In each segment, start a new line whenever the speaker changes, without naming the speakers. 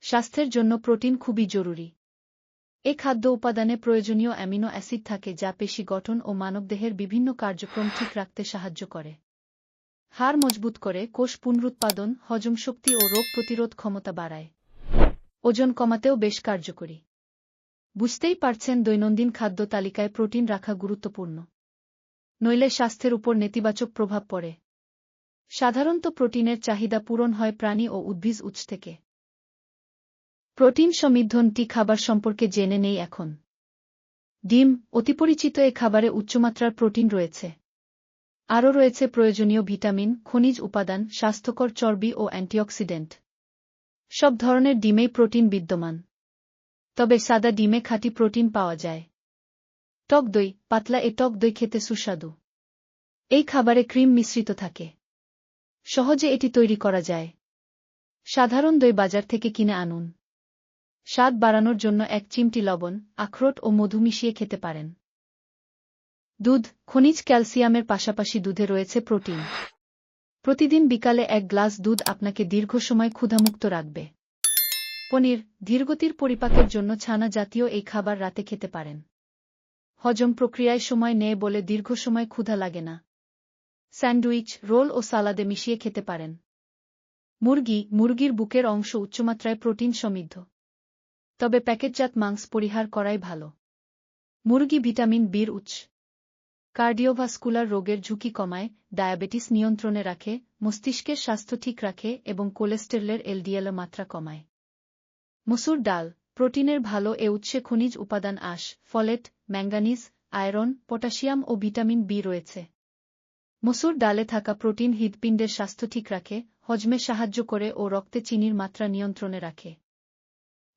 স্বাস্থ্যের জন্য প্রোটিন খুবই জরুরি। এ খাদ্য উপাদানে প্রয়োজনীয় অ্যামিনো অ্যাসিড থাকে যা পেশি গঠন ও মানবদেহের বিভিন্ন কার্যক্রম ঠিক রাখতে সাহায্য করে। হাড় মজবুত করে, কোষ পুনরুৎপাদন, হজম শক্তি ও রোগ প্রতিরোধ ক্ষমতা বাড়ায়। ওজন কমাতেও বেশ কার্যকরী। বুঝতেই পারছেন, দৈনন্দিন খাদ্য তালিকায় প্রোটিন রাখা গুরুত্বপূর্ণ। নইলে স্বাস্থ্যের উপর নেতিবাচক প্রভাব পড়ে। সাধারণত প্রোটিনের চাহিদা পূরণ হয় প্রাণী ও উদ্ভিজ উৎস থেকে। প্রোটিন সমৃদ্ধ খাবার সম্পর্কে জেনে নেই এখন। ডিম অতিপরিচিত। এ খাবারে উচ্চমাত্রার প্রোটিন রয়েছে। আরও রয়েছে প্রয়োজনীয় ভিটামিন, খনিজ উপাদান, স্বাস্থ্যকর চর্বি ও অ্যান্টিঅক্সিডেন্ট। সব ধরনের ডিমেই প্রোটিন বিদ্যমান। তবে সাদা ডিমে খাঁটি প্রোটিন পাওয়া যায়। টক দই পাতলা। এ টক দই খেতে সুস্বাদু। এই খাবারে ক্রিম মিশ্রিত থাকে। সহজে এটি তৈরি করা যায়। সাধারণ দই বাজার থেকে কিনে আনুন। স্বাদ বাড়ানোর জন্য 1 চিমটি লবণ, আখরোট ও মধু মিশিয়ে খেতে পারেন। দুধ খনিজ ক্যালসিয়ামের পাশাপাশি দুধে রয়েছে প্রোটিন। প্রতিদিন বিকালে 1 গ্লাস দুধ আপনাকে দীর্ঘ সময় ক্ষুধামুক্ত রাখবে। পনির ধীরগতির পরিপাকের জন্য ছানা জাতীয় এই খাবার রাতে খেতে পারেন। হজম প্রক্রিয়ায় সময় নেয় বলে দীর্ঘ সময় ক্ষুধা লাগে না। স্যান্ডউইচ, রোল ও সালাদে মিশিয়ে খেতে পারেন। মুরগির বুকের অংশ উচ্চমাত্রায় প্রোটিন সমৃদ্ধ। তবে প্যাকেটজাত মাংস পরিহার করাই ভালো। মুরগি ভিটামিন বির উৎস। কার্ডিওভাস্কুলার রোগের ঝুঁকি কমায়, ডায়াবেটিস নিয়ন্ত্রণে রাখে, মস্তিষ্কের স্বাস্থ্য ঠিক রাখে এবং কোলেস্টেরলের এলডিএল মাত্রা কমায়। মসুর ডাল প্রোটিনের ভালো। এ উৎসে খনিজ উপাদান আঁশ, ফলেট, ম্যাঙ্গানিজ, আয়রন, পটাশিয়াম ও ভিটামিন বি রয়েছে। মসুর ডালে থাকা প্রোটিন হৃৎপিণ্ডের স্বাস্থ্য ঠিক রাখে, হজমে সাহায্য করে ও রক্তে চিনির মাত্রা নিয়ন্ত্রণে রাখে।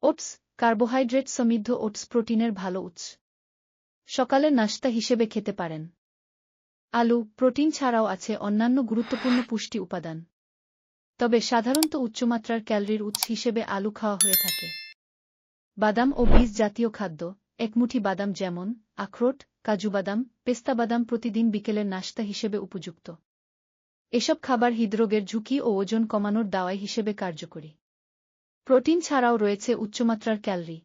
ওটস কার্বোহাইড্রেট সমৃদ্ধ। ওটস প্রোটিনের ভালো উৎস। সকালের নাশতা হিসেবে খেতে পারেন। আলু প্রোটিন ছাড়াও আছে অন্যান্য গুরুত্বপূর্ণ পুষ্টি উপাদান। তবে সাধারণত উচ্চমাত্রার ক্যালোরির উৎস হিসেবে আলু খাওয়া হয়ে থাকে। বাদাম ও বীজ জাতীয় খাদ্য 1 মুঠি বাদাম যেমন আখরোট, কাজু বাদাম, পেস্তা বাদাম প্রতিদিন বিকেলের নাশতা হিসেবে উপযুক্ত। এসব খাবার হৃদরোগের ঝুঁকি ও ওজন কমানোর দাওয়াই হিসেবে কার্যকরী। প্রোটিন ছাড়াও রয়েছে উচ্চমাত্রার ক্যালোরি।